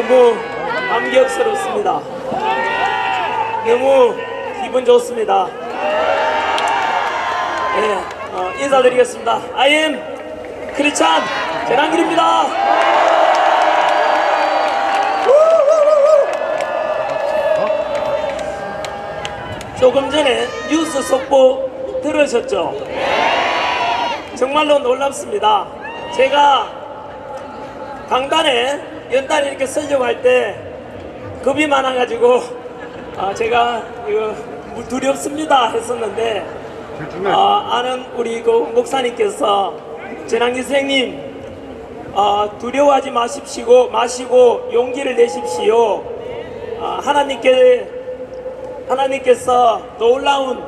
너무 감격스럽습니다. 너무 기분 좋습니다. 네, 인사드리겠습니다. I am 크리스찬 전한길입니다. 조금 전에 뉴스 속보 들으셨죠? 정말로 놀랍습니다. 제가 강단에 연단에 이렇게 서려고 할 때 겁이 많아가지고 제가 이거 두렵습니다 했었는데 아는 우리 그 목사님께서 전한길 선생님 두려워하지 마시고 용기를 내십시오. 하나님께서 놀라운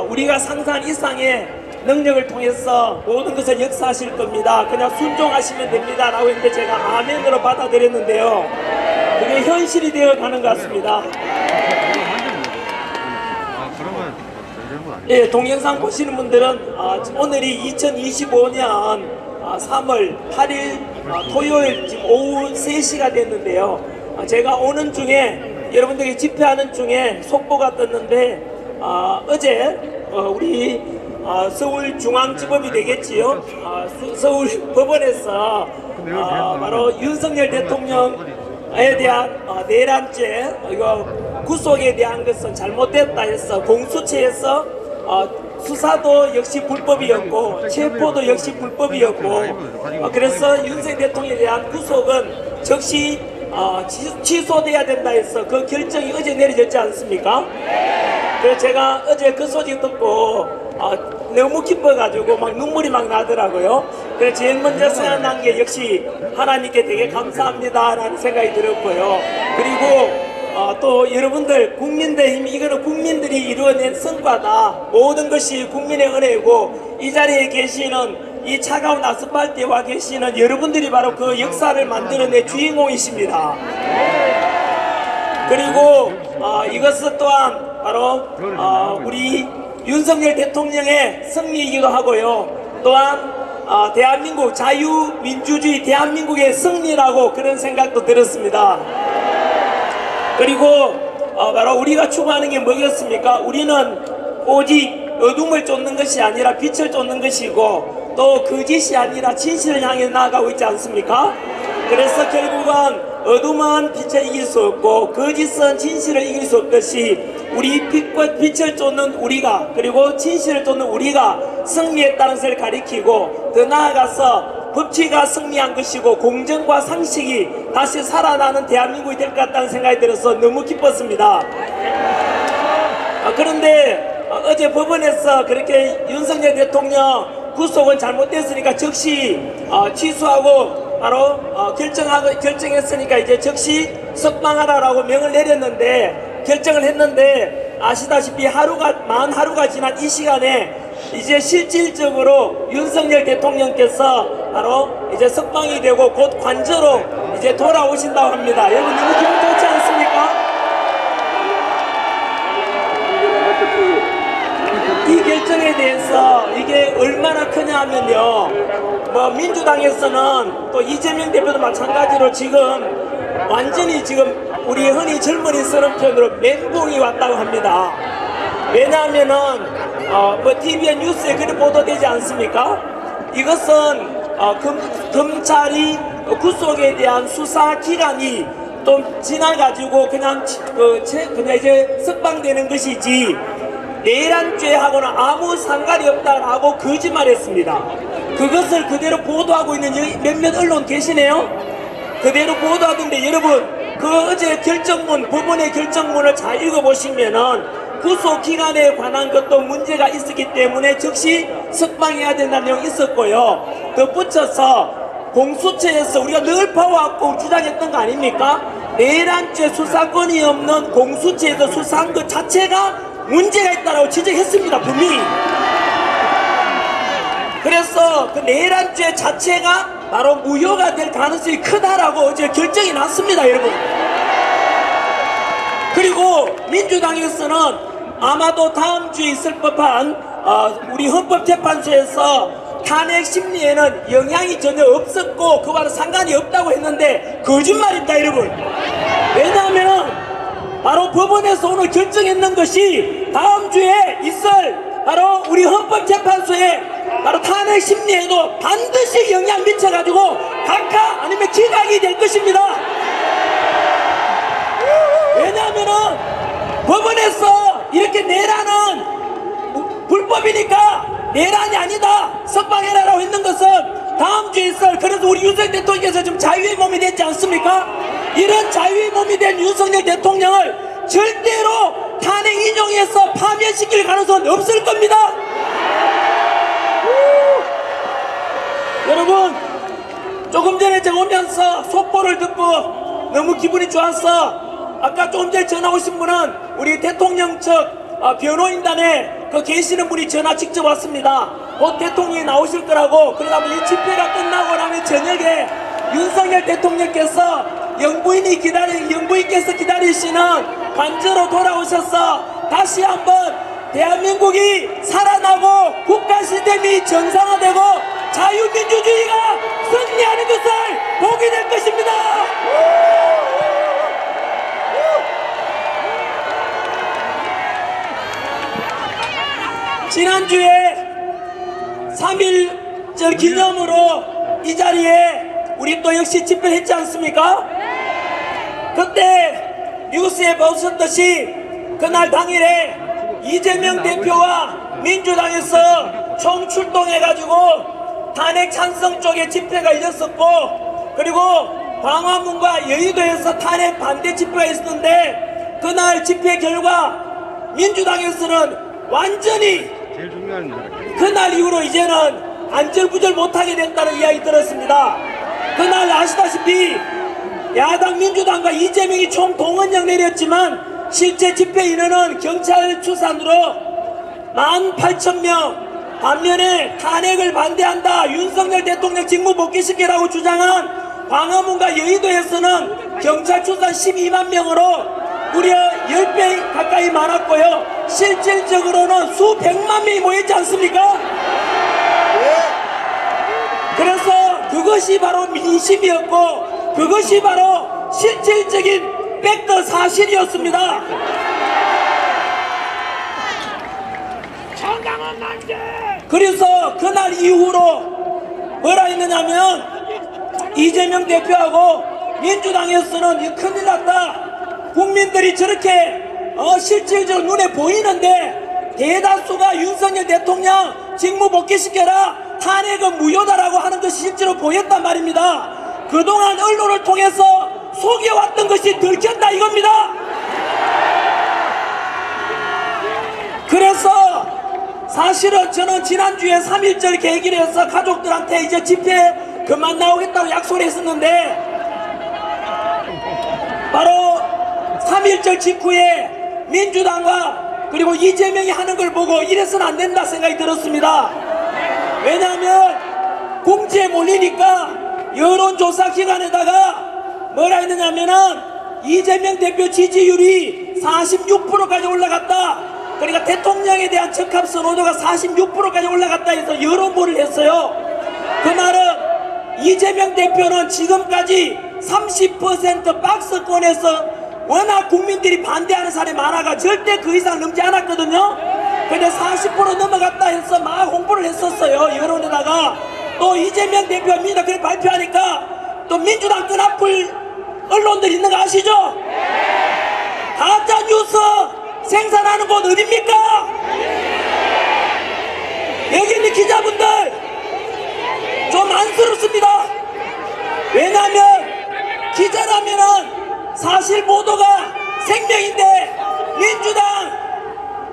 우리가 상상한 이상의 능력을 통해서 모든 것을 역사하실 겁니다. 그냥 순종하시면 됩니다 라고 했는데 제가 아멘으로 받아들였는데요, 그게 현실이 되어 가는 것 같습니다. 예, 동영상 보시는 분들은 오늘이 2025년 3월 8일 토요일 지금 오후 3시가 됐는데요, 제가 오는 중에 여러분들에게 집회하는 중에 속보가 떴는데 어제 우리 서울중앙지법이 되겠지요. 서울 법원에서 바로 윤석열 대통령에 대한 내란죄 이거 구속에 대한 것은 잘못됐다 해서 공수처에서 수사도 역시 불법이었고 체포도 역시 불법이었고 그래서 윤석열 대통령에 대한 구속은 즉시 취소돼야 된다 해서 그 결정이 어제 내려졌지 않습니까? 그래서 제가 어제 그 소식 듣고 너무 기뻐가지고 막 눈물이 막 나더라고요. 그래서 제일 먼저 생각난 게 역시 하나님께 되게 감사합니다 라는 생각이 들었고요. 그리고 또 여러분들 국민들의 힘, 이거는 국민들이 이루어낸 성과다. 모든 것이 국민의 은혜고 이 자리에 계시는 이 차가운 아스팔트에 와 계시는 여러분들이 바로 그 역사를 만들어낸 주인공이십니다. 그리고 이것은 또한 바로 우리 윤석열 대통령의 승리이기도 하고요, 또한 대한민국 자유민주주의 대한민국의 승리라고 그런 생각도 들었습니다. 그리고 바로 우리가 추구하는 게 뭐겠습니까? 우리는 오직 어둠을 쫓는 것이 아니라 빛을 쫓는 것이고 또 거짓이 아니라 진실을 향해 나아가고 있지 않습니까? 그래서 결국은 어둠은 빛을 이길 수 없고 거짓은 진실을 이길 수 없듯이 우리 빛과 빛을 쫓는 우리가 그리고 진실을 쫓는 우리가 승리했다는 것을 가리키고 더 나아가서 법치가 승리한 것이고 공정과 상식이 다시 살아나는 대한민국이 될 것 같다는 생각이 들어서 너무 기뻤습니다. 그런데 어제 법원에서 그렇게 윤석열 대통령 구속은 잘못됐으니까 즉시 취소하고 바로 결정했으니까 이제 즉시 석방하라라고 명을 내렸는데 결정을 했는데 아시다시피 40하루가 지난 이 시간에 이제 실질적으로 윤석열 대통령께서 바로 이제 석방이 되고 곧 관저로 이제 돌아오신다고 합니다. 여러분 너무 기분 좋지 않습니까? 이 결정에 대해서 이게 얼마나 크냐 하면요, 민주당에서는 또 이재명 대표도 마찬가지로 지금 완전히 지금 우리 흔히 젊은이 쓰는 표현으로 멘붕이 왔다고 합니다. 왜냐하면은 TVN 뉴스에 그렇게 보도되지 않습니까? 이것은 검찰이 구속에 대한 수사 기간이 좀 지나가지고 그냥 이제 석방되는 것이지 내란죄하고는 아무 상관이 없다라고 거짓말했습니다. 그것을 그대로 보도하고 있는 몇몇 언론 계시네요. 그대로 보도하던데 여러분 그 어제 결정문, 법원의 결정문을 잘 읽어보시면은 구속기간에 관한 것도 문제가 있었기 때문에 즉시 석방해야 된다는 내용이 있었고요. 덧붙여서 공수처에서 우리가 늘 봐왔고 주장했던 거 아닙니까? 내란죄 수사권이 없는 공수처에서 수사한 것 자체가 문제가 있다고 지적했습니다, 분명히. 그래서 그 내란죄 자체가 바로 무효가 될 가능성이 크다라고 어제 결정이 났습니다, 여러분. 그리고 민주당에서는 아마도 다음 주에 있을 법한 우리 헌법재판소에서 탄핵 심리에는 영향이 전혀 없었고 그와는 상관이 없다고 했는데 거짓말입니다, 여러분. 왜냐하면 바로 법원에서 오늘 결정했는 것이 다음 주에 있을 바로 우리 헌법재판소에 바로 탄핵 심리에도 반드시 영향 미쳐가지고 각하 아니면 기각이 될 것입니다. 왜냐하면은 법원에서 이렇게 내란은 불법이니까 내란이 아니다, 석방해라라고 했는 것은 다음 주에 있을, 그래서 우리 윤석열 대통령께서 지금 자유의 몸이 됐지 않습니까? 이런 자유의 몸이 된 윤석열 대통령을 절대로 탄핵 인용해서 파면시킬 가능성은 없을 겁니다. 여러분, 조금 전에 제가 오면서 속보를 듣고 너무 기분이 좋았어. 아까 조금 전에 전화 오신 분은 우리 대통령 측 변호인단에 계시는 분이 전화 직접 왔습니다. 곧 대통령이 나오실 거라고. 그러다 보니 이 집회가 끝나고 나면 저녁에 윤석열 대통령께서 영부인께서 기다리시는 관저로 돌아오셔서 다시 한번 대한민국이 살아나고 국가 시스템이 정상화되고 자유민주주의가 승리하는 것을 보게 될 것입니다. 지난주에 3.1절 기념으로 이 자리에 우리 또 역시 집회를 했지 않습니까? 그때 뉴스에 보셨듯이 그날 당일에 이재명 대표와 민주당에서 총출동해가지고 탄핵 찬성 쪽에 집회가 열렸었고, 그리고 광화문과 여의도에서 탄핵 반대 집회가 있었는데 그날 집회 결과 민주당에서는 완전히 그날 이후로 이제는 안절부절 못하게 됐다는 이야기 들었습니다. 그날 아시다시피 야당 민주당과 이재명이 총 동원령 내렸지만 실제 집회 인원은 경찰 추산으로 18,000명. 반면에 탄핵을 반대한다, 윤석열 대통령 직무 복귀시키라고 주장한 광화문과 여의도에서는 경찰 추산 12만 명으로 무려 10배 가까이 많았고요. 실질적으로는 수백만 명이 모였지 않습니까? 그래서 그것이 바로 민심이었고 그것이 바로 실질적인 팩트 사실이었습니다. 정당한 난제. 그래서 그날 이후로 뭐라 했느냐면 이재명 대표하고 민주당에서는 이 큰일 났다, 국민들이 저렇게 실질적으로 눈에 보이는데 대다수가 윤석열 대통령 직무 복귀시켜라, 탄핵은 무효다라고 하는 것이 실제로 보였단 말입니다. 그동안 언론을 통해서 속여왔던 것이 들켰다 이겁니다. 그래서 사실은 저는 지난주에 3.1절 계기로 해서 가족들한테 이제 집회 그만 나오겠다고 약속을 했었는데 바로 3.1절 직후에 민주당과 그리고 이재명이 하는 걸 보고 이래서는 안 된다 생각이 들었습니다. 왜냐하면 공지에 몰리니까 여론조사 기관에다가 뭐라 했느냐면은 이재명 대표 지지율이 46%까지 올라갔다, 그러니까 대통령에 대한 적합 선호도가 46%까지 올라갔다 해서 여론몰이를 했어요. 그 말은 이재명 대표는 지금까지 30% 박스권에서 워낙 국민들이 반대하는 사람이 많아가 절대 그 이상 넘지 않았거든요. 근데 40% 넘어갔다 해서 막 홍보를 했었어요, 여론에다가. 또 이재명 대표가 민주당 그렇게 발표하니까 또 민주당 끈앞을 언론들 있는 거 아시죠? 가짜 뉴스 생산하는 곳 어딥니까? 여기 있는 기자분들 좀 안쓰럽습니다. 왜냐하면 기자라면은 사실 보도가 생명인데 민주당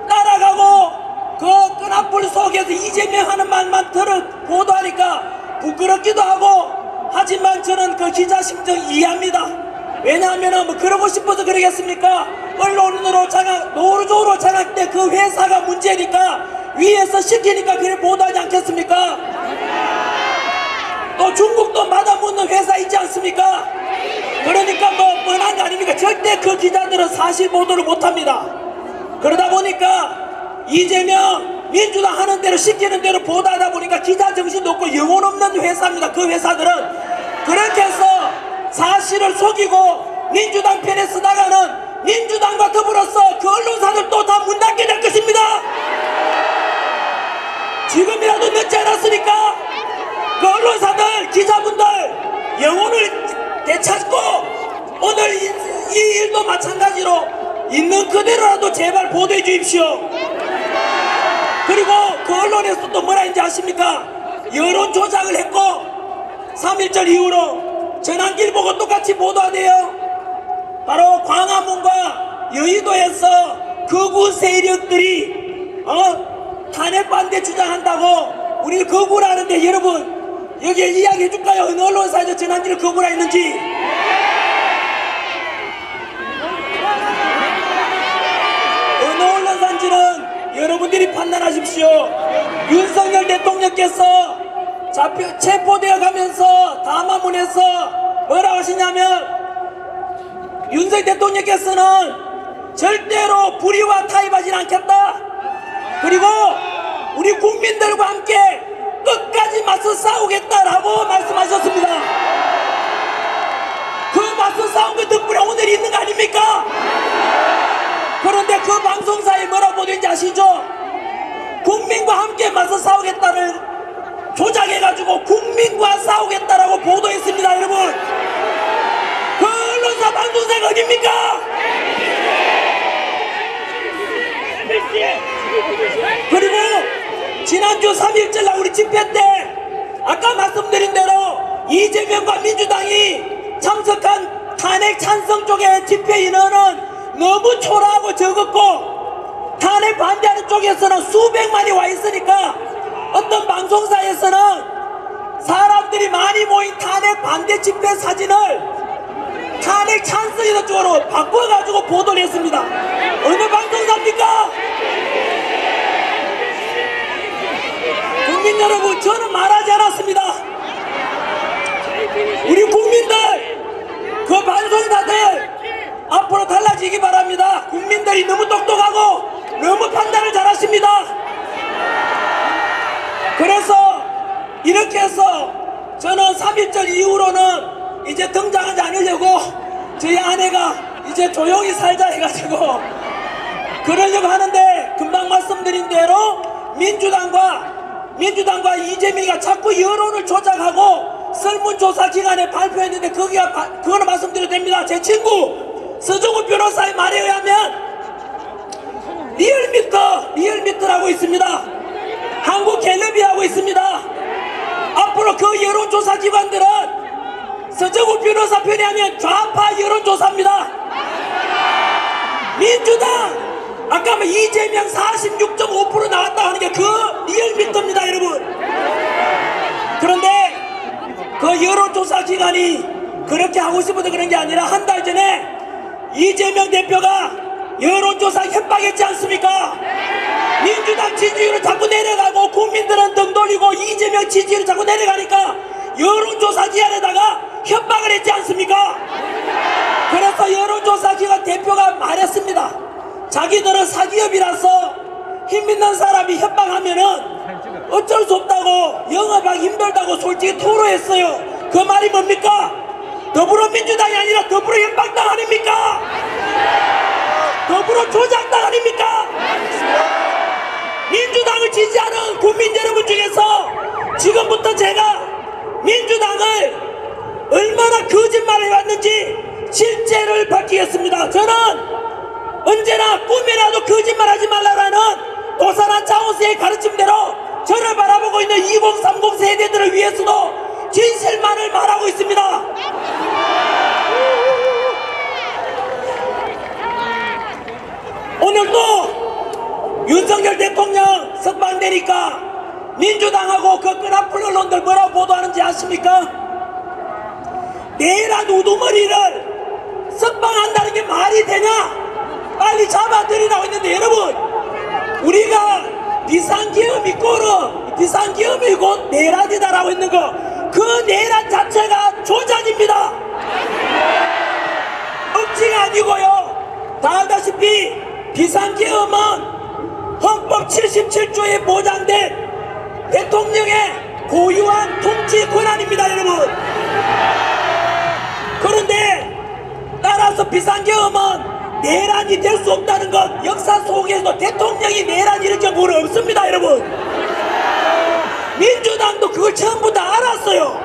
따라가고 그 끈앞불 속에서 이재명 하는 말만 보도하니까 부끄럽기도 하고, 하지만 저는 그 기자 심정 이해합니다. 왜냐하면 뭐 그러고 싶어서 그러겠습니까? 언론으로 노조로 장악된 그 회사가 문제니까 위에서 시키니까 그걸 보도하지 않겠습니까? 또 중국도 받아묻는 회사 있지 않습니까? 그러니까 뭐 뻔한 거 아닙니까? 절대 그 기자들은 사실 보도를 못합니다. 그러다 보니까 이재명 민주당 하는 대로 시키는 대로 보도하다 보니까 기자 정신도 없고 영혼 없는 회사입니다. 그 회사들은 그렇게 해서 사실을 속이고 민주당 편에 서다가는 민주당과 더불어서 그 언론사들도 다 문 닫게 될 것입니다. 지금이라도 늦지 않았으니까 그 언론사들 기자분들 영혼을 되찾고 오늘 이 일도 마찬가지로 있는 그대로라도 제발 보도해 주십시오. 그리고 그 언론에서 또 뭐라 했는지 아십니까? 여론 조작을 했고 3.1절 이후로 전환길 보고 똑같이 보도하대요. 바로 광화문과 여의도에서 극우 세력들이 탄핵 반대 주장한다고 우리를 극우라는데 여러분 여기에 이야기해 줄까요? 어느 언론사에서 전환길을 극우라 했는지. 어느 언론사인지는 여러분들이 판단하십시오. 윤석열 대통령께서 체포되어 가면서 담화문에서 뭐라고 하시냐면 윤석열 대통령께서는 절대로 불의와 타협하지 않겠다. 그리고 우리 국민들과 함께 끝까지 맞서 싸우겠다라고 말씀하셨습니다. 그 맞서 싸운 그 덕분에 오늘 있는 거 아닙니까? 그런데 그 방송사에 뭐라고 보도했는지 아시죠? 국민과 함께 맞서 싸우겠다를 조작해가지고 국민과 싸우겠다라고 보도했습니다. 여러분 그 언론사 방송사가 어딥니까? 그리고 지난주 3.1절 날 우리 집회 때 아까 말씀드린 대로 이재명과 민주당이 참석한 탄핵 찬성 쪽의 집회 인원은 너무 초라하고 적었고 탄핵 반대하는 쪽에서는 수백만이 와 있으니까 어떤 방송사에서는 사람들이 많이 모인 탄핵 반대 집회 사진을 탄핵 찬성 인원 쪽으로 바꿔가지고 보도를 했습니다. 어느 방송사입니까? 국민 여러분 저는 말하지 않았습니다. 우리 국민들 그 방송사들 앞으로 달라지기 바랍니다. 국민들이 너무 똑똑하고 너무 판단을 잘하십니다. 그래서 이렇게 해서 저는 3.1절 이후로는 이제 등장하지 않으려고 저희 아내가 이제 조용히 살자 해가지고 그러려고 하는데 금방 말씀드린 대로 민주당과 이재명이가 자꾸 여론을 조작하고 설문조사 기간에 발표했는데 그거는 말씀드려도 됩니다. 제 친구 서정우 변호사의 말에 의하면 리얼미터라고 있습니다. 한국갤럽이 하고 있습니다. 앞으로 그 여론조사 기관들은 서정우 변호사 편에 하면 좌파 여론조사입니다. 민주당 아까 이재명 46.5% 나왔다 하는 게 그 리얼미터입니다. 여러분 그런데 그 여론조사 기관이 그렇게 하고 싶어서 그런 게 아니라 한 달 전에 이재명 대표가 여론조사 협박했지 않습니까? 민주당 지지율을 자꾸 내려가고 국민들은 등 돌리고 이재명 지지율이 자꾸 내려가니까 여론조사 기관에다가 협박을 했지 않습니까? 그래서 여론조사 기관 대표가 말했습니다. 자기들은 사기업이라서 힘 있는 사람이 협박하면은 어쩔 수 없다고 영업하기 힘들다고 솔직히 토로했어요. 그 말이 뭡니까? 더불어민주당이 아니라 더불어 협박당 아닙니까? 더불어 조작당 아닙니까? 민주당을 지지하는 국민 여러분 중에서 지금부터 제가 민주당을 얼마나 거짓말을 해왔는지 실제를 밝히겠습니다. 저는 언제나 꿈이라도 거짓말하지 말라라는 도산한 장호수의 가르침대로 저를 바라보고 있는 2030 세대들을 위해서도 진실만을 말하고 있습니다. 오늘도 윤석열 대통령 석방되니까 민주당하고 그 끈아풀 언론들 뭐라고 보도하는지 아십니까? 내란 우두머리를 석방한다는 게 말이 되냐? 빨리 잡아들이라고 했는데 여러분 우리가 비상계엄이 비상계엄이 곧 내란이다라고 했는 거 그 내란 자체가 조작입니다. 억지가 아니고요. 다 알다시피 비상계엄은 헌법 77조에 보장된 대통령의 고유한 통치 권한입니다, 여러분. 그런데 따라서 비상계엄은 내란이 될 수 없다는 것, 역사 속에서 대통령이 내란 이런 적은 없습니다, 여러분. 민주당도 그걸 전부 다 알았어요.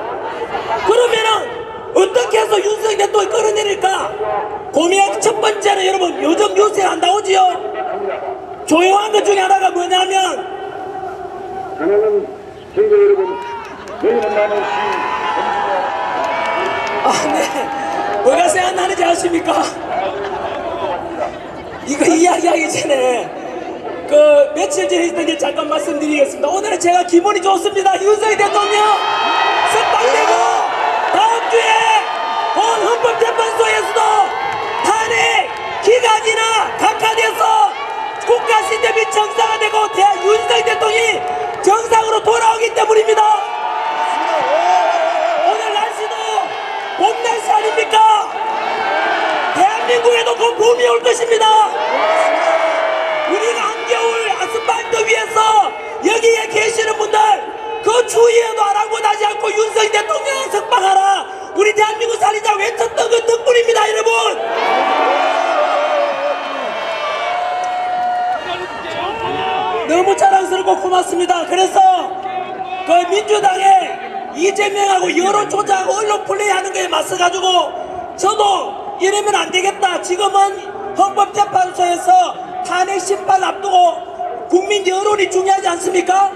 그러면은 어떻게 해서 윤석열 대통령이 끌어내릴까? 고민의 첫 번째는 여러분, 요즘 뉴스에 안 나오지요? 조용한 것 중에 하나가 뭐냐면, 하나는 선거 여러분, 너희는 나는 네. 뭐가 생각나는지 아십니까? 이거 이야기하기 전에 며칠 전에 있던 일 잠깐 말씀드리겠습니다. 오늘은 제가 기분이 좋습니다. 윤석열 대통령 석방되고 다음 주에 본 헌법재판소에서도 탄핵 기각이나 각하돼서 국가 시스템이 정상화되고 윤석열 대통령이 정상으로 돌아오기 때문입니다. 오늘 날씨도 봄 날씨 아닙니까? 대한민국에도 곧 봄이 올 것입니다. 우리가 한겨울 아스팔트 위에서 여기에 계시는 분들 그 추위에도 아랑곳하지 않고 윤석열 대통령 석방하라, 우리 대한민국 살리자 외쳤던 그 덕분입니다, 여러분. 너무 자랑스럽고 고맙습니다. 그래서 그 민주당의 이재명하고 여론조작하고 언론 플레이하는 거에 맞서가지고 저도 이러면 안 되겠다. 지금은 헌법재판소에서 탄핵 심판 앞두고 국민 여론이 중요하지 않습니까?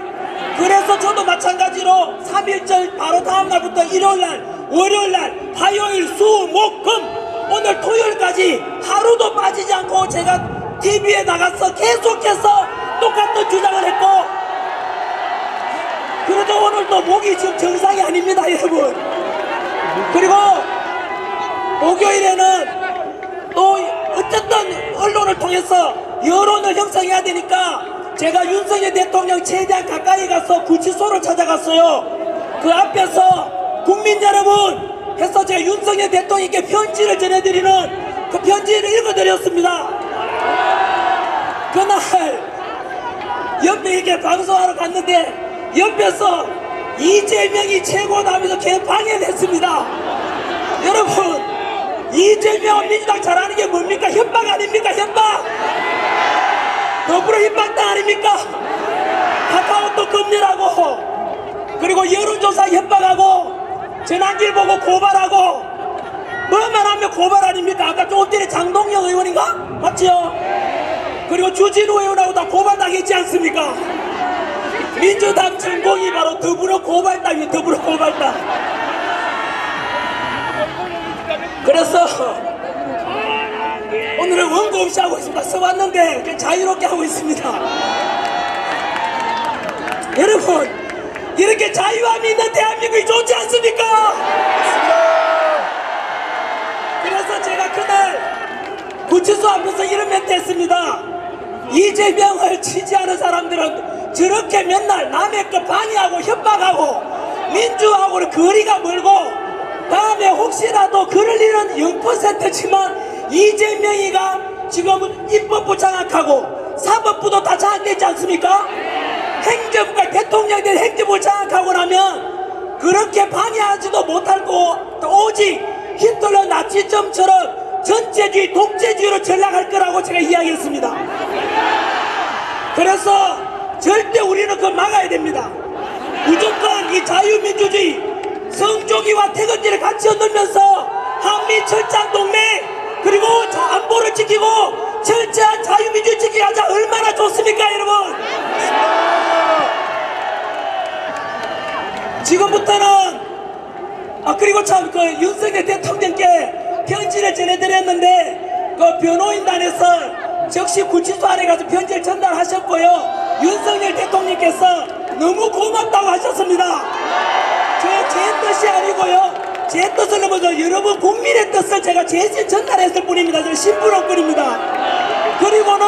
그래서 저도 마찬가지로 3.1절 바로 다음날부터 일요일날, 월요일날, 화요일, 수, 목, 금 오늘 토요일까지 하루도 빠지지 않고 제가 TV에 나가서 계속해서 똑같은 주장을 했고, 그래도 오늘도 목이 지금 정상이 아닙니다, 여러분. 그리고 목요일에는 또 어쨌든 언론을 통해서 여론을 형성해야 되니까 제가 윤석열 대통령 최대한 가까이 가서 구치소를 찾아갔어요. 그 앞에서 국민 여러분 해서 제가 윤석열 대통령께 편지를 전해드리는 그 편지를 읽어드렸습니다. 그날 옆에 이렇게 방송하러 갔는데 옆에서 이재명이 최고다 하면서 계속 방해했습니다. 여러분, 이재명 민주당 잘하는 게 뭡니까? 협박 아닙니까? 협박! 더불어 협박당 아닙니까? 카카오톡 금리라고, 그리고 여론조사 협박하고, 전환길 보고 고발하고, 뭐만 하면 고발 아닙니까? 아까 조금 전에 장동영 의원인가? 맞지요? 그리고 주진우 의원하고 다 고발당했지 않습니까? 민주당 전공이 바로 더불어 고발당이에요. 더불어 고발당. 그래서 오늘은 원고 없이 하고 있습니다. 써왔는데 자유롭게 하고 있습니다. 여러분, 이렇게 자유함이 있는 대한민국이 좋지 않습니까? 그래서 제가 그날 구치소 앞에서 이런 멘트 했습니다. 이재명을 지지하는 사람들은 저렇게 맨날 남의 것 방해하고 협박하고 민주하고는 거리가 멀고, 다음에 혹시라도 그럴 일은 0%지만 이재명이가 지금은 입법부 장악하고 사법부도 다 장악되지 않습니까? 행정부가 대통령이 된 행정부 장악하고 나면 그렇게 방해하지도 못할 거, 오직 히틀러 나치점처럼 전체주의 독재주의로 전락할 거라고 제가 이야기했습니다. 그래서 절대 우리는 그거 막아야 됩니다. 무조건 이 자유민주주의 성조기와 태극기를 같이 흔들면서 한미 철장 동맹, 그리고 안보를 지키고 철저한 자유민주주의 지키기 하자. 얼마나 좋습니까, 여러분? 지금부터는 그리고 참 윤석열 대통령께 편지를 전해드렸는데 그 변호인단에서 즉시 구치소 안에 가서 편지를 전달하셨고요. 윤석열 대통령께서 너무 고맙다고 하셨습니다. 제 뜻이 아니고요, 제 뜻을 넘어서 여러분 국민의 뜻을 제가 대신 전달했을 뿐입니다. 저는 심부름꾼입니다. 그리고는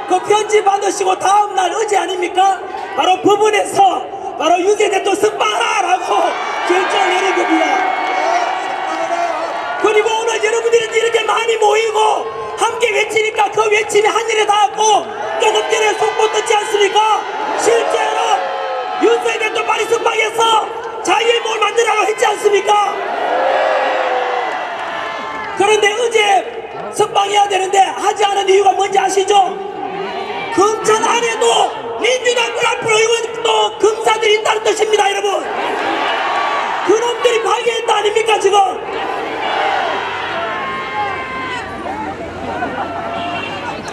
그 편지 받으시고 다음날 어제 아닙니까? 바로 법원에서 바로 윤석열 대통령 석방하라고 결정을 내린 겁니다. 그리고 오늘 오늘 여러분들이 이렇게 많이 모이고 함께 외치니까 그 외침이 하늘에 닿았고 조금 전에 속보 듣지 않습니까? 실제로 윤석열 대통령 파리 석방에서 자유의 몸을 만들라고 했지 않습니까? 그런데 어제 석방해야 되는데 하지 않은 이유가 뭔지 아시죠? 검찰 안에도 민주당 불합불 의원도 검사들이 있다는 뜻입니다, 여러분. 그놈들이 파괴했다 아닙니까 지금?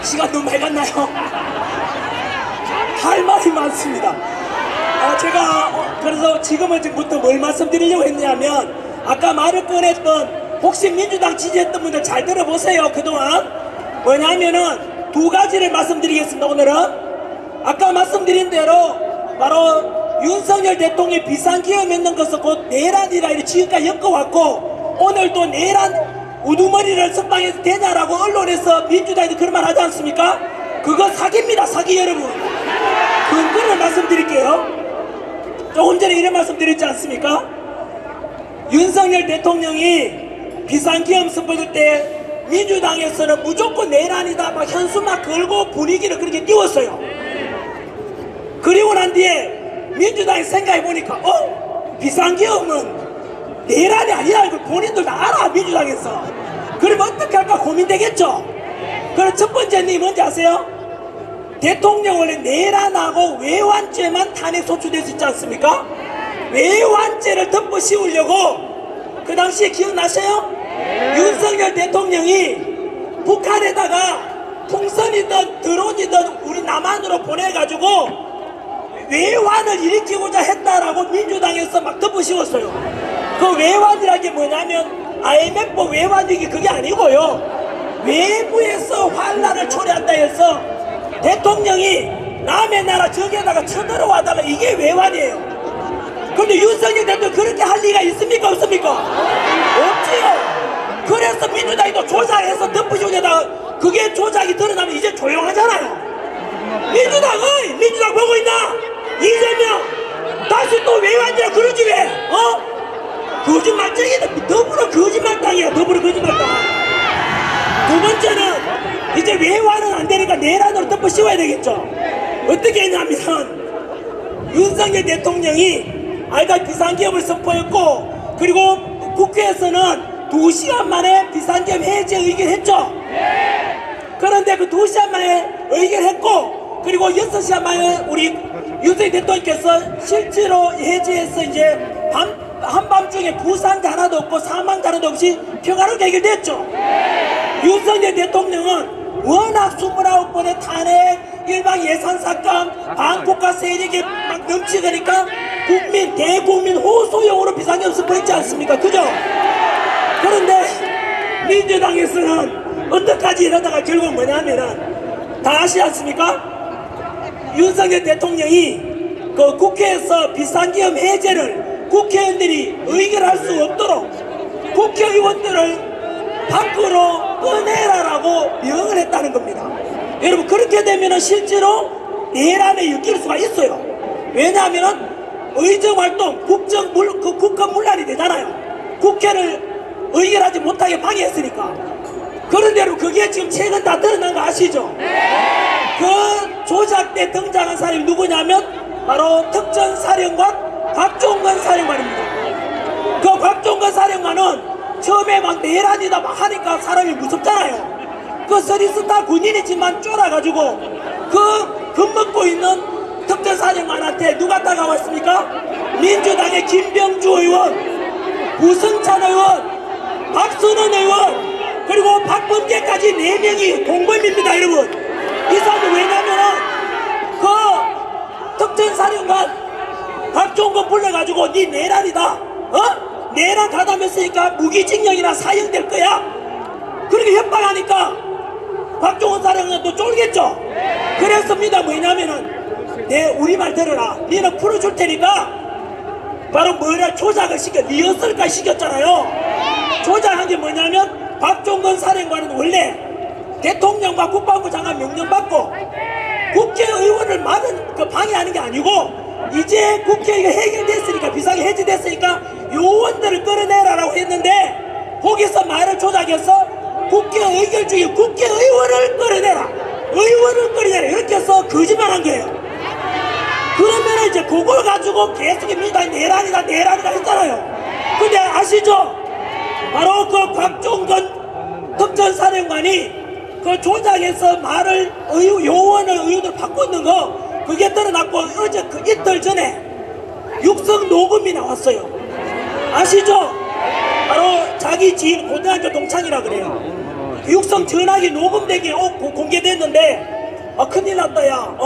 시간 너무 많이 갔나요? 할 말이 많습니다. 제가 그래서 지금은 지금부터 뭘 말씀드리려고 했냐면 아까 말을 꺼냈던 혹시 민주당 지지했던 분들 잘 들어보세요. 그동안 뭐냐면은 두 가지를 말씀드리겠습니다. 오늘은 아까 말씀드린 대로 바로 윤석열 대통령이 비상기업했는 것은 곧 내란이라 이렇게 지금까지 엮어왔고 오늘 또 내란 우두머리를 석방해도 되냐라고 언론에서 민주당이 그런 말 하지 않습니까? 그거 사기입니다. 사기 여러분. 근거를 말씀드릴게요. 조금 전에 이런 말씀 드렸지 않습니까? 윤석열 대통령이 비상기업 선포할 때 민주당에서는 무조건 내란이다 막 현수 막 걸고 분위기를 그렇게 띄웠어요. 그리고 난 뒤에 민주당이 생각해보니까 비상기업은 내란이 아니야 이걸 본인들 다 알아 민주당에서. 그러면 어떻게 할까 고민되겠죠. 그럼 첫 번째 님 뭔지 아세요? 대통령 원래 내란하고 외환죄만 탄핵 소추될 수 있지 않습니까? 외환죄를 덮어 씌우려고 그 당시에 기억나세요? 윤석열 대통령이 북한에다가 풍선이든 드론이든 우리 남한으로 보내가지고 외환을 일으키고자 했다라고 민주당에서 막 덮어 씌웠어요. 그 외환이라는 게 뭐냐면 IMF 외환위기 그게 아니고요. 외부에서 환란을 초래한다 해서 대통령이 남의 나라 저기에다가 쳐들어와달라 이게 외환이에요. 근데 윤석열 대통령 그렇게 할 리가 있습니까 없습니까? 없지요. 그래서 민주당이 또 조작해서 덮으시고다가 그게 조작이 드러나면 이제 조용하잖아요. 민주당 보고 있나? 이재명 다시 또 외환이라 그러지 왜? 거짓말쟁이다. 더불어 거짓말당이야. 더불어 거짓말당. 두 번째는 이제 외환은 안 되니까 내란으로 덮어 씌워야 되겠죠. 어떻게 했냐면 윤석열 대통령이 알다 비상기업을 선포했고 그리고 국회에서는 2시간 만에 비상기업 해제 의결했죠. 그런데 그 2시간 만에 의결했고 그리고 6시간 만에 우리 윤석열 대통령께서 실제로 해제해서 이제 한밤중에 부상자 하나도 없고 사망자 하나도 없이 평화롭게 해결됐죠. 윤석열 대통령은 워낙 29번의 탄핵, 일방 예산 삭감, 반국가 세력이 막 넘치니까 대국민 호소용으로 비상기업 선포했지 않습니까? 그죠? 그런데 민주당에서는 어떡하지 이러다가 결국 뭐냐면은 다 아시지 않습니까? 윤석열 대통령이 그 국회에서 비상기업 해제를 국회의원들이 의결할 수 없도록 국회의원들을 밖으로 꺼내라라고 명을 했다는 겁니다. 여러분 그렇게 되면은 실제로 내란에 엮일 수가 있어요. 왜냐하면은 의정활동, 국가문란이 되잖아요. 국회를 의결하지 못하게 방해했으니까. 그런데 여러분 그게 지금 최근 다 드러난 거 아시죠? 그 조작 때 등장한 사람이 누구냐면 바로 특전사령관 곽종건 사령관입니다. 그 곽종건 사령관은 처음에 막 내란이다 막 하니까 사람이 무섭잖아요. 그 서리스타 군인이지만 쫄아가지고 그 겁먹고 있는 특전사령관한테 누가 다가왔습니까? 민주당의 김병주 의원, 부승찬 의원, 박선원 의원 그리고 박범계까지 4명이 공범입니다. 여러분 이 사람은 왜냐면은 그 특전사령관 박종건 불러가지고 니 내란이다 내란 가담했으니까 무기징역이나 사형될 거야. 그렇게 협박하니까 박종원 사령관도 쫄겠죠. 그랬습니다. 뭐냐면은 우리말 들어라. 니는 풀어줄 테니까 바로 조작을 시켜 리허설까지 시켰잖아요. 조작한 게 뭐냐면 박종건 사령관은 원래 대통령과 국방부 장관 명령받고 국회의원을 막은 그 방해하는 게 아니고 이제 국회가 해결됐으니까 비상이 해제됐으니까 요원들을 끌어내라라고 했는데 거기서 말을 조작해서 국회 의결 중에 국회의원을 끌어내라, 의원을 끌어내라 이렇게 해서 거짓말한 거예요. 그러면 이제 그걸 가지고 계속 민주당이 내란이다 했잖아요. 근데 아시죠? 바로 그 곽종건 특전사령관이 그 조작해서 말을 요원을 의원으로 바꾸는 거 그게 드러났고 어제 그 이틀 전에 육성 녹음이 나왔어요. 아시죠? 바로 자기 지인 고등학교 동창이라 그래요. 육성 전화기 녹음된 게 공개됐는데 큰일 났다 야.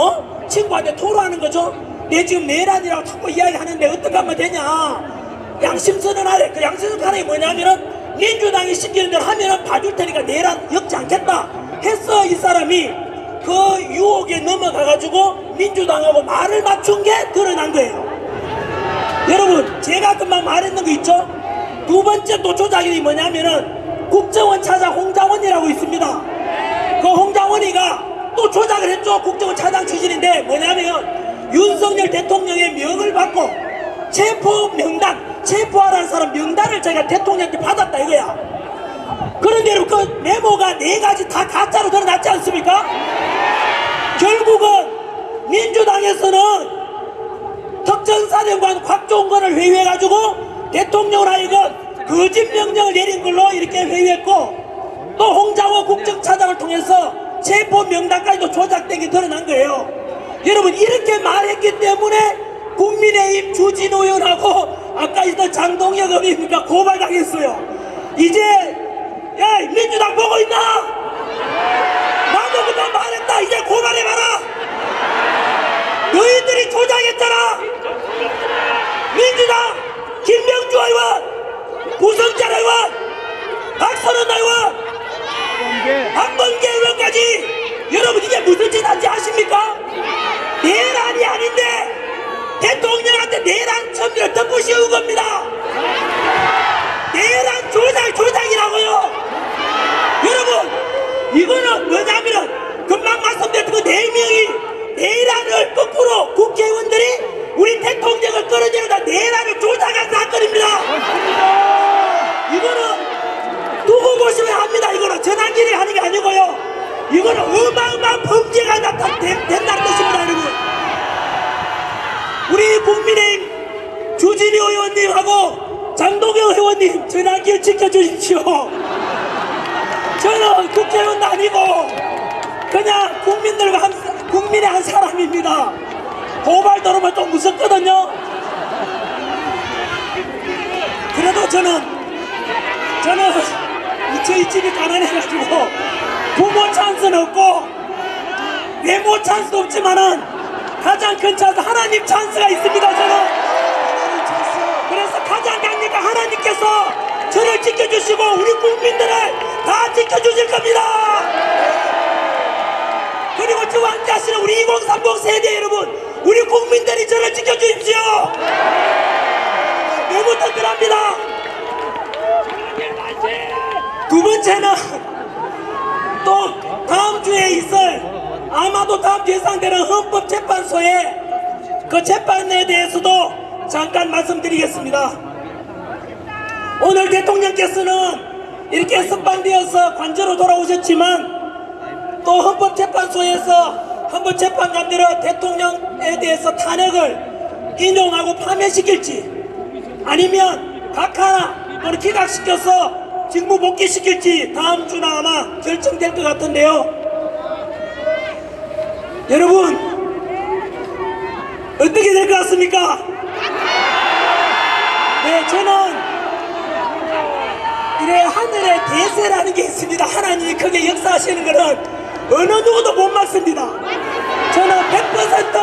친구한테 토로하는 거죠. 내 지금 내란이라고 자꾸 이야기하는데 어떻게 하면 되냐. 양심선언 하래. 그 양심선언 하는 게 뭐냐면은 민주당이 시키는 대로 하면은 봐줄 테니까 내란 엮지 않겠다 했어. 이 사람이 그 유혹에 넘어가가지고 민주당하고 말을 맞춘 게 드러난 거예요. 여러분 제가 금방 말했는 거 있죠? 두 번째 또 조작이 뭐냐면은 국정원 차장 홍장원이라고 있습니다. 그 홍장원이가 또 조작을 했죠. 국정원 차장 출신인데 뭐냐면 윤석열 대통령의 명을 받고 체포 명단, 체포하라는 사람 명단을 제가 대통령한테 받았다 이거야. 그런데 여러분 그 메모가 4가지 다 가짜로 드러났지 않습니까? 결국은 민주당에서는 특전사령관 곽종건을 회유해가지고 대통령을 하여금 거짓 명령을 내린 걸로 이렇게 회유했고 또 홍장원 국정차장을 통해서 체포 명단까지도 조작된 게 드러난 거예요. 여러분 이렇게 말했기 때문에 국민의힘 주진우 의원하고 아까 있던 장동혁 의원입니까 고발당했어요. 이제 야 민주당 보고 있나? 나도 그만 말했다. 이제 고발해봐라. 너희들이 조작했잖아. 민주당 김명주 의원, 부성찬 의원, 박선원 의원, 박범계 의원까지 여러분 이게 무슨 짓 한지 아십니까? 내란이 아닌데 대통령한테 내란 첨비를 덮고 씌운 겁니다. 내란 조작이라고요. 여러분 이거는 뭐냐면은 금방 말씀드렸던 그 4명이 내란을 거꾸로 국회의원들이 우리 대통령을 끌어내려다 내란을 조작한 사건입니다. 이거는 두고 보시면 합니다. 이거는 전환기를 하는 게 아니고요. 이거는 어마어마한 범죄가 된다는 뜻입니다. 여러분 우리 국민의힘 주진우 의원님하고 장동영 의원님 전환기를 지켜주십시오. 저는 국회의원도 아니고 그냥 국민의 한 사람입니다. 고발 들어오면 좀 무섭거든요. 그래도 저는 저희 집이 가난해가지고 부모 찬스는 없고 외모 찬스도 없지만은 가장 큰 찬스 하나님 찬스가 있습니다. 저는 그래서 가장 강력한 하나님께서 저를 지켜주시고 우리 국민들을 다 지켜주실 겁니다. 그리고 저 왕자씨는 우리 2030 세대 여러분 우리 국민들이 저를 지켜주십시오. 너무 든든합니다. 두 번째는 또 다음 주에 있을 아마도 다음 주 예상되는 헌법재판소의 그 재판에 대해서도 잠깐 말씀드리겠습니다. 오늘 대통령께서는 이렇게 석방되어서 관저로 돌아오셨지만 또 헌법재판소에서 헌법재판관들은 대통령에 대해서 탄핵을 인용하고 파면시킬지 아니면 각하나 또는 기각시켜서 직무 복귀시킬지 다음 주나 아마 결정될 것 같은데요. 여러분 어떻게 될 것 같습니까? 네, 저는 이래 하늘에 대세라는 게 있습니다. 하나님이 크게 역사하시는 것은 어느 누구도 못 막습니다. 저는 100%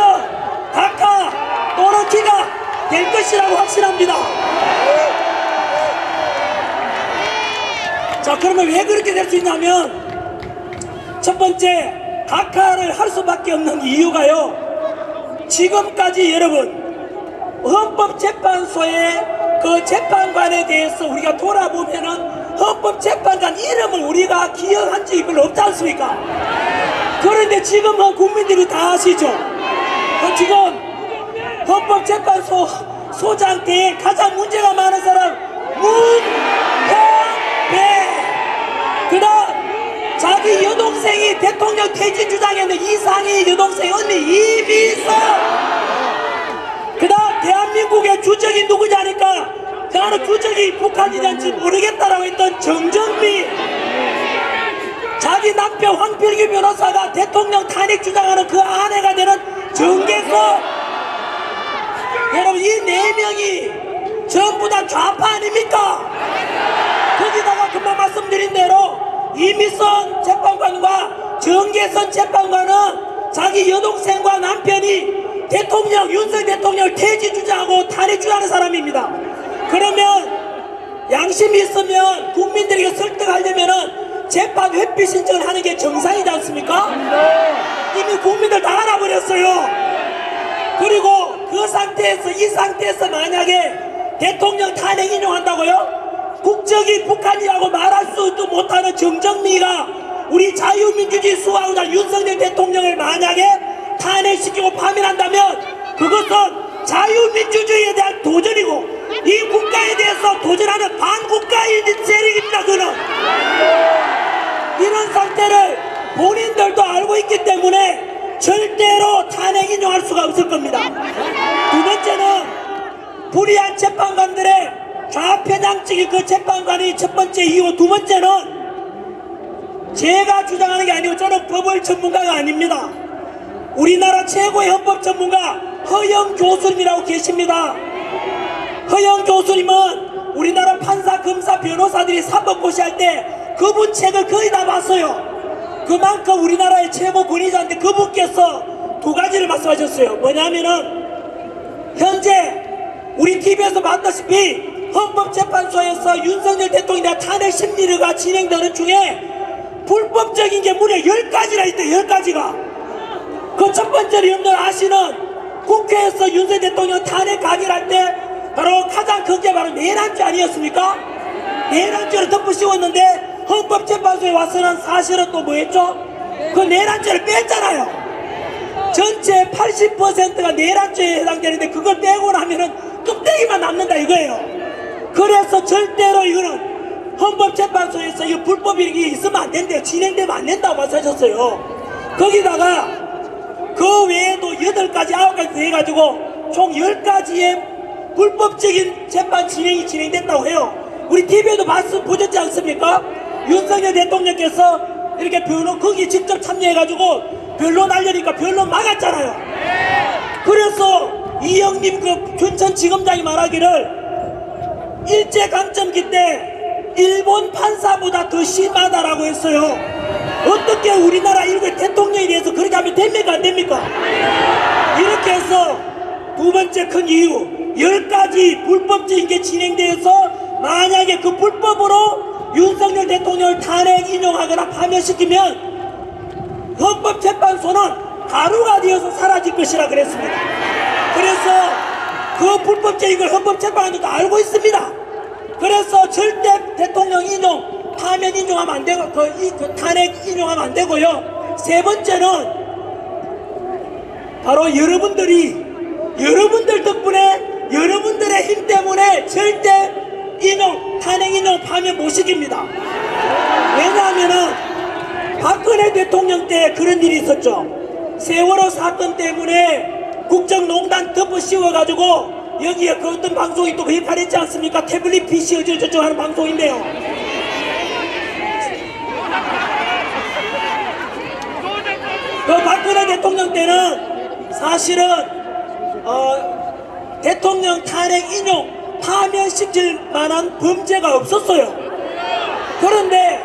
각하 또는 기각 될 것이라고 확신합니다. 자, 그러면 왜 그렇게 될 수 있냐면 첫 번째 각하를 할 수밖에 없는 이유가요. 지금까지 여러분 헌법재판소의 그 재판관에 대해서 우리가 돌아보면은 헌법재판관 이름을 우리가 기억한 적이 별로 없지 않습니까? 그런데 지금은 국민들이 다 아시죠? 지금 헌법재판소 소장 대에 가장 문제가 많은 사람 문형배 그다음 자기 여동생이 대통령 퇴진 주장했는데 이상희 여동생 언니 이미선. 그다음 대한민국의 주적이 누구지 하니까 나는 주적이 북한이란지 모르겠다라고 했던 정정미. 자기 남편 황필규 변호사가 대통령 탄핵 주장하는 그 아내가 되는 정계석. 여러분 이 네 명이 전부 다 좌파 아닙니까? 거기다가 금방 말씀드린 대로 이미선 재판관과 정계선 재판관은 자기 여동생과 남편이 대통령 윤석열 대통령을 퇴진 주장하고 탄핵 주장하는 사람입니다. 그러면 양심이 있으면 국민들에게 설득하려면은 재판 회피 신청을 하는 게 정상이지 않습니까? 이미 국민들 다 알아버렸어요. 그리고 그 상태에서 이 상태에서 만약에 대통령 탄핵 인용한다고요? 국적이 북한이라고 말할 수도 못하는 정정미가 우리 자유민주주의 수호하고자 윤석열 대통령을 만약에 탄핵시키고 파면한다면 그것은 자유민주주의에 대한 도전이고 이 국가에 대해서 도전하는 반국가인 세력입니다. 그는 이런 상태를 본인들도 알고 있기 때문에 절대로 탄핵 인용할 수가 없을 겁니다. 두 번째는 불의한 재판관들의 좌편향적인 그 재판관이 첫 번째 이유. 두 번째는 제가 주장하는 게 아니고 저는 법을 전문가가 아닙니다. 우리나라 최고의 헌법 전문가 허영 교수님이라고 계십니다. 허영 교수님은 우리나라 판사, 검사, 변호사들이 사법고시 할 때 그분 책을 거의 다 봤어요. 그만큼 우리나라의 최고 권위자인데 그분께서 두 가지를 말씀하셨어요. 뭐냐면은 현재 우리 TV에서 봤다시피 헌법재판소에서 윤석열 대통령에 대한 탄핵 심리가 진행되는 중에 불법적인 게 무려 10가지나 있대요. 10가지가. 그 첫 번째로 여러분들 아시는 국회에서 윤석열 대통령 탄핵 가결할 때 바로 가장 큰 게 바로 내란죄 아니었습니까? 내란죄를 덮으씌웠는데 헌법재판소에 와서는 사실은 또 뭐했죠? 그 내란죄를 뺐잖아요. 전체 80%가 내란죄에 해당되는데 그걸 빼고 나면은 뚝배기만 남는다 이거예요. 그래서 절대로 이거는 헌법재판소에서 이 불법이 있으면 안 된대요. 진행되면 안 된다고 말씀하셨어요. 거기다가 그 외에도 8가지, 9가지 해가지고 총 10가지의 불법적인 재판 진행이 진행됐다고 해요. 우리 TV에도 보셨지 않습니까? 윤석열 대통령께서 이렇게 변론, 거기 직접 참여해가지고 변론 하려니까 변론 막았잖아요. 그래서 이영림 그 춘천지검장이 말하기를 일제강점기 때 일본 판사보다 더 심하다라고 했어요. 어떻게 우리나라 일국의 대통령에 대해서 그렇게 하면 됩니까? 안 됩니까? 이렇게 해서 두 번째 큰 이유 10가지 불법적인 게 진행돼서 만약에 그 불법으로 윤석열 대통령을 탄핵 인용하거나 파면시키면 헌법재판소는 가루가 되어서 사라질 것이라 그랬습니다. 그래서 그 불법적인 걸 헌법재판소도 알고 있습니다. 그래서 절대 대통령 인용, 파면 인용하면 안 되고 그 탄핵 인용하면 안 되고요. 세 번째는 바로 여러분들 덕분에 여러분들의 힘 때문에 절대 인용, 탄핵 인용, 파면 못 시킵니다. 왜냐하면은 박근혜 대통령 때 그런 일이 있었죠. 세월호 사건 때문에 국정농단 덮어 씌워가지고 여기에 그 어떤 방송이 또 개입하랬지 않습니까? 태블릿 PC 어쩌고저쩌고 하는 방송인데요. 그 박근혜 대통령 때는 사실은 대통령 탄핵 인용, 파면시킬 만한 범죄가 없었어요. 그런데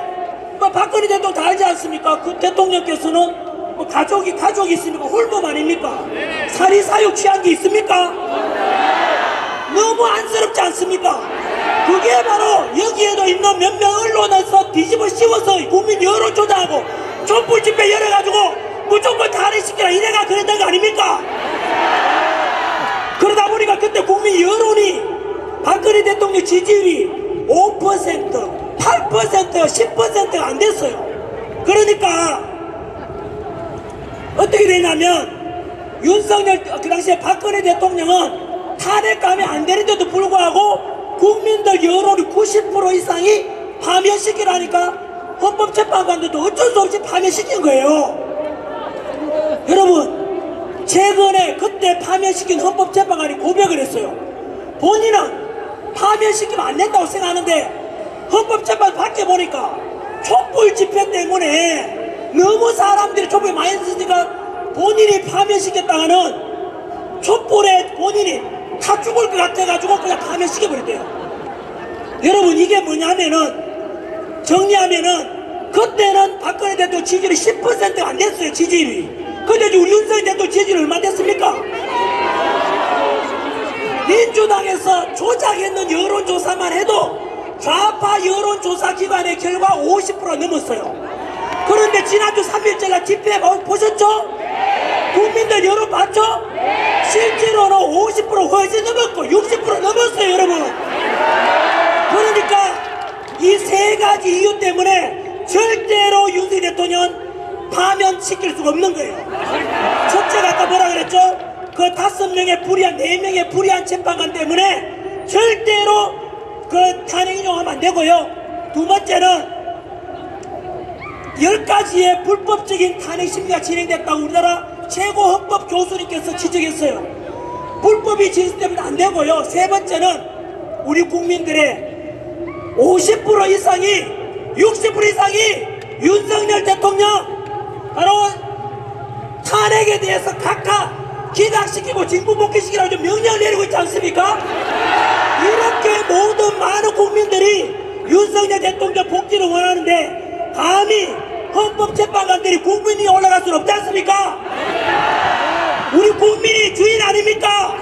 박근혜 대통령 다 알지 않습니까? 그 대통령께서는 가족이 있습니까? 홀몸 아닙니까? 사리사욕 취한 게 있습니까? 너무 안쓰럽지 않습니까? 그게 바로 여기에도 있는 몇몇 언론에서 뒤집어 씌워서 국민 여론 조작하고 촛불 집회 열어가지고 무조건 탄핵시키라 이래가 그랬던 거 아닙니까? 그러다 보니까 그때 국민 여론이 박근혜 대통령 지지율이 5%, 8%, 10%가 안 됐어요. 그러니까 어떻게 되냐면 윤석열 그 당시에 박근혜 대통령은 탄핵감이 안 되는데도 불구하고 국민들 여론이 90% 이상이 파면시키라니까 헌법재판관들도 어쩔 수 없이 파면시킨 거예요. 여러분, 최근에 그때 파면시킨 헌법재판관이 고백을 했어요. 본인은 파면시키면 안 된다고 생각하는데 헌법재판 밖에 보니까 촛불 집회 때문에 너무 사람들이 촛불 많이 쓰니까 본인이 파면시켰다가는 촛불에 본인이 타 죽을 것 같아가지고 그냥 파면시켜버렸대요. 여러분, 이게 뭐냐면은 정리하면은 그때는 박근혜 대통령 지지율이 10%가 안 됐어요. 지지율이. 근데 우리 윤석열 대통령 지지율이 얼마 됐습니까? 민주당에서 조작했는 여론조사만 해도 좌파 여론조사 기관의 결과 50% 넘었어요. 그런데 지난주 3일째가 집회 보셨죠? 국민들 여론 봤죠? 실제로는 50% 훨씬 넘었고 60% 넘었어요, 여러분. 그러니까 이 세 가지 이유 때문에 절대로 윤석열 대통령은 파면시킬 수가 없는 거예요. 첫째가 아까 뭐라 그랬죠? 그 5명의 불의한, 4명의 불의한 재판관 때문에 절대로 그 탄핵 인용하면 안 되고요. 두 번째는 10가지의 불법적인 탄핵 심리가 진행됐다고 우리나라 최고 헌법 교수님께서 지적했어요. 불법이 진술되면 안 되고요. 세 번째는 우리 국민들의 50% 이상이 60% 이상이 윤석열 대통령 바로 탄핵에 대해서 각하 기각시키고 진구복귀시키라고 좀 명령을 내리고 있지 않습니까? 이렇게 모든 많은 국민들이 윤석열 대통령 복귀를 원하는데 감히 헌법재판관들이 국민이 올라갈 수는 없지 않습니까? 우리 국민이 주인 아닙니까?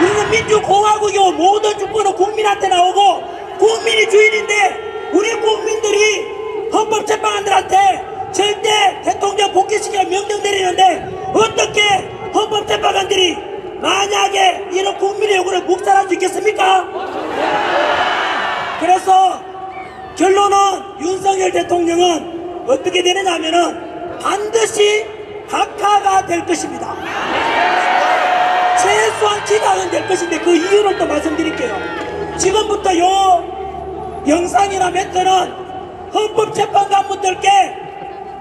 우리는 민주공화국이고 모든 주권은 국민한테 나오고 국민이 주인인데 우리 국민들이 헌법재판관들한테 절대 대통령 복귀시키라 명령 내리는데 어떻게 헌법재판관들이 만약에 이런 국민의 요구를 묵살할 수 있겠습니까? 그래서 결론은 윤석열 대통령은 어떻게 되느냐 하면은 반드시 각하가 될 것입니다. 최소한 기각은 될 것인데 그 이유를 또 말씀드릴게요. 지금부터 요 영상이나 멘트는 헌법재판관분들께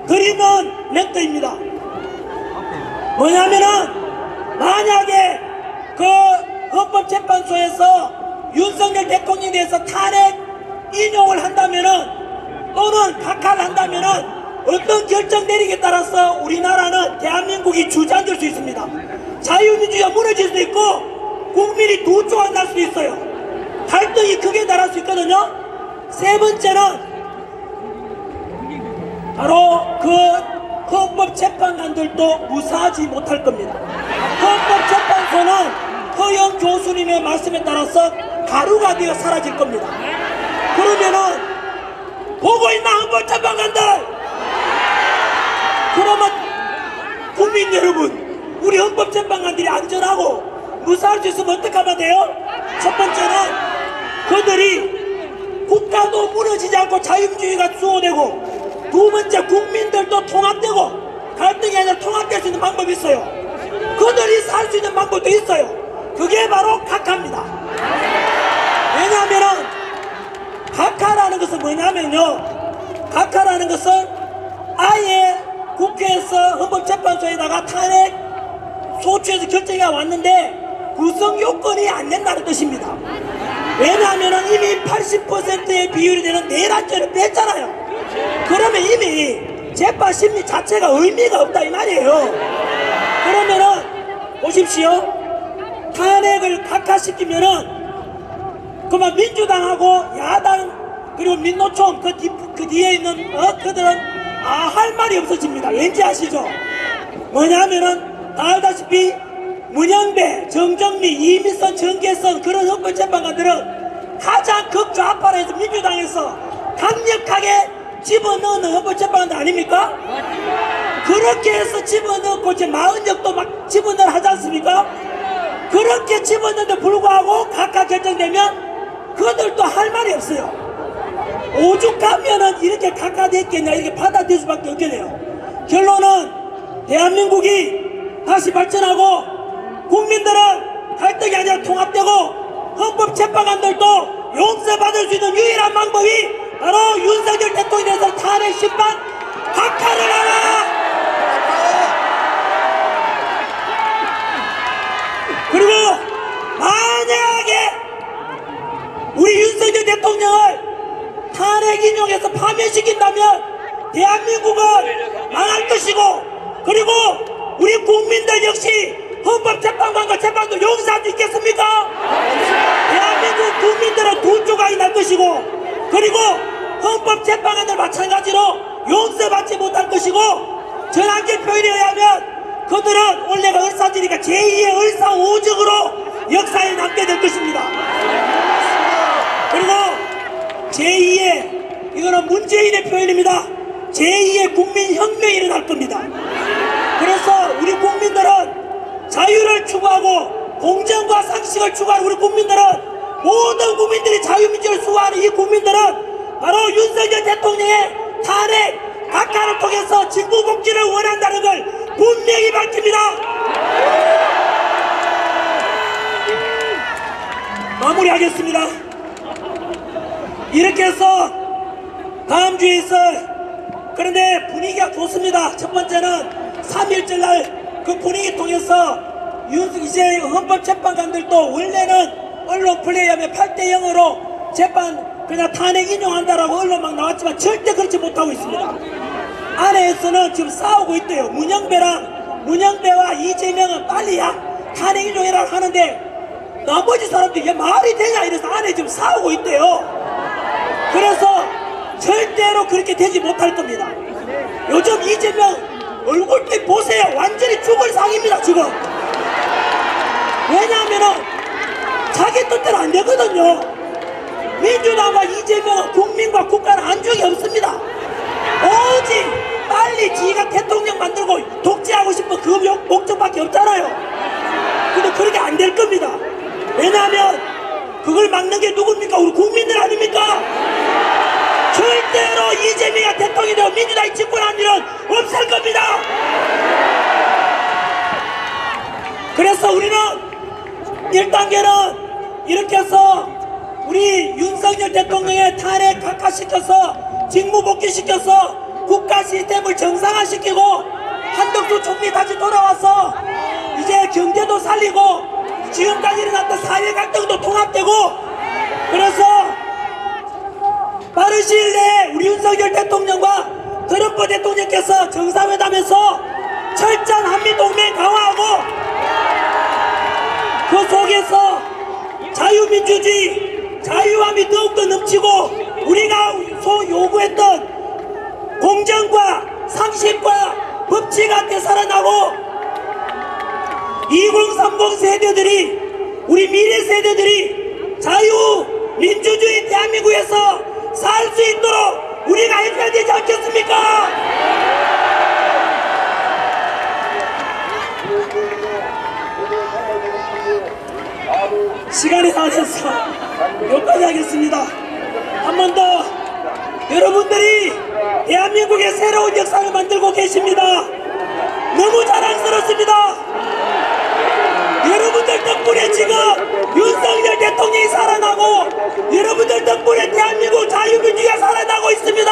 드리는 멘트입니다. 뭐냐면은 만약에 그 헌법재판소에서 윤석열 대통령에 대해서 탄핵 인용을 한다면은 또는 각하를 한다면은 어떤 결정 내리기에 따라서 우리나라는 대한민국이 주저앉을 수 있습니다. 자유민주주의가 무너질 수도 있고 국민이 두 조각 날 수도 있어요. 갈등이 크게 달할 수 있거든요. 세 번째는 바로 그 헌법재판관들도 무사하지 못할 겁니다. 헌법재판소는 허영 교수님의 말씀에 따라서 가루가 되어 사라질 겁니다. 그러면은 보고 있나 헌법재판관들? 그러면 국민 여러분, 우리 헌법재판관들이 안전하고 무사할 수 있으면 어떻게 하면 돼요? 첫 번째는 그들이 국가도 무너지지 않고 자유민주주의가 수호되고, 두 번째 국민들도 통합되고 갈등이 아니라 통합될 수 있는 방법이 있어요. 그들이 살 수 있는 방법도 있어요. 그게 바로 각하입니다. 왜냐하면은 각하라는 것은 뭐냐면요, 각하라는 것은 아예 국회에서 헌법재판소에다가 탄핵 소추에서 결정이 왔는데 구성 요건이 안 된다는 뜻입니다. 왜냐하면 이미 80%의 비율이 되는 내란죄를 뺐잖아요. 그러면 이미 재판 심리 자체가 의미가 없다 이 말이에요. 그러면은 보십시오, 탄핵을 각하시키면은 그만 민주당하고 야당 그리고 민노총 그 뒤에 있는 그들은 할 말이 없어집니다. 왠지 아시죠? 뭐냐면은 다 알다시피 문영배, 정정미, 이미선, 정계선 그런 헌법재판관들은 가장 극좌파로 해서 민주당에서 강력하게 집어넣는 헌법재판관들 아닙니까? 그렇게 해서 집어넣고 이제 40역도 막 집어넣으려 하지 않습니까? 그렇게 집어넣는데 불구하고 각각 결정되면 그들도 할 말이 없어요. 오죽하면은 이렇게 각하됐겠냐, 이렇게 받아들일 수밖에 없겠네요. 결론은 대한민국이 다시 발전하고 국민들은 갈등이 아니라 통합되고 헌법재판관들도 용서받을 수 있는 유일한 방법이 바로 윤석열 대통령에서 탄핵 심판 각하를 하라. 그리고 만약에 우리 윤석열 대통령을 탄핵 인용해서 파면시킨다면 대한민국은 망할 것이고, 그리고 우리 국민들 역시 헌법재판관과 재판도 용서할 수 있겠습니까? 대한민국 국민들은 두 조각이 날 것이고, 그리고 헌법재판관들 마찬가지로 용서받지 못할 것이고, 전한계 표현에 의하면 그들은 원래가 을사지니까 제2의 을사오적으로 역사에 남게 될 것입니다. 그리고 제2의, 이거는 문재인의 표현입니다. 제2의 국민혁명이 일어날 겁니다. 그래서 우리 국민들은 자유를 추구하고 공정과 상식을 추구하는 우리 국민들은, 모든 국민들이 자유민주를 수호하는 이 국민들은 바로 윤석열 대통령의 탄핵 각하를 통해서 직무복귀를 원한다는 걸 분명히 밝힙니다. 마무리하겠습니다. 이렇게 해서 다음 주에 있을, 그런데 분위기가 좋습니다. 첫 번째는 3일절 날 그 분위기 통해서 이제 헌법재판관들도 원래는 언론 플레이하면 8대0으로 재판 그냥 탄핵 인용한다라고 언론 막 나왔지만 절대 그렇지 못하고 있습니다. 안에서는 지금 싸우고 있대요. 문영배와 이재명은 빨리야 탄핵 인용해라 하는데 나머지 사람들이 이게 말이 되냐 이래서 안에 지금 싸우고 있대요. 그래서 절대로 그렇게 되지 못할 겁니다. 요즘 이재명 얼굴빛 보세요. 완전히 죽을 상입니다 지금. 왜냐하면은 자기 뜻대로 안 되거든요. 민주당과 이재명은 국민과 국가는 안중이 없습니다. 오직 빨리 지가 대통령 만들고 독재하고 싶은 그 목적밖에 없잖아요. 근데 그렇게 안 될 겁니다. 왜냐하면 그걸 막는 게 누굽니까? 우리 국민들 아닙니까? 절대로 이재명이 대통령이 되고 민주당이 집권하는 일은 없을 겁니다. 그래서 우리는 1단계는 이렇게 해서 우리 윤석열 대통령의 탄핵 각하시켜서 직무복귀시켜서 국가 시스템을 정상화시키고 한덕수 총리 다시 돌아와서 이제 경제도 살리고 지금까지 일어났던 사회 갈등도 통합되고, 그래서 빠른 시일 내에 우리 윤석열 대통령과 트럼프 대통령께서 정상회담에서 철저한 한미동맹 강화하고 그 속에서 자유민주주의, 자유함이 더욱더 넘치고 우리가 요구했던 공정과 상식과 법치가 되살아나고 2030 세대들이, 우리 미래 세대들이 자유민주주의 대한민국에서 살 수 있도록 우리가 해줘야 되지 않겠습니까? 시간이 다 됐어. 여기까지 하겠습니다. 한 번 더, 여러분들이 대한민국의 새로운 역사를 만들고 계십니다. 너무 자랑스럽습니다. 여러분들 덕분에 지금 윤석열 대통령이 살아나고 여러분들 덕분에 대한민국 자유민주주의가 살아나고 있습니다.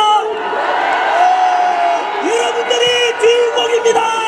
여러분들이 주인공입니다.